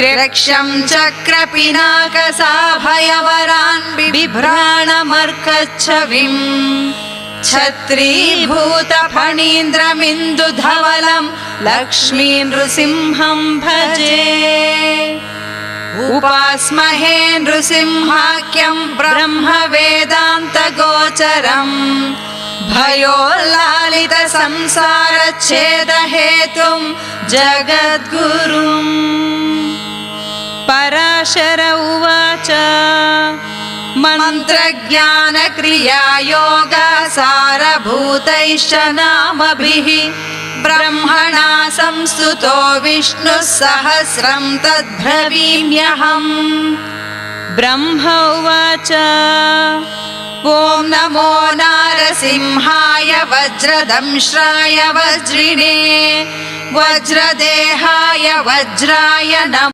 त्र्यक्षं चक्रपिनाकसाभयवरान् बिभ्राणमर्कच्छविम् छत्रीभूतफणीन्द्रमिन्दुधवलं लक्ष्मी नृसिंहं भजे। उपास्महे नृसिंहाख्यं ब्रह्मवेदान्तगोचरम् भयोल्लालितसंसारच्छेदहेतुं जगद्गुरुम्। पराशर उवाच मन्त्रज्ञानक्रियायोगसारभूतैश्च नामभिः ब्रह्मणा संस्तुतो विष्णुः सहस्रं तद्ब्रवीम्यहम्। ब्रह्म उवाच ॐ नमो नारसिंहाय वज्रदंश्राय वज्रिणे वज्रदेहाय वज्राय नमः।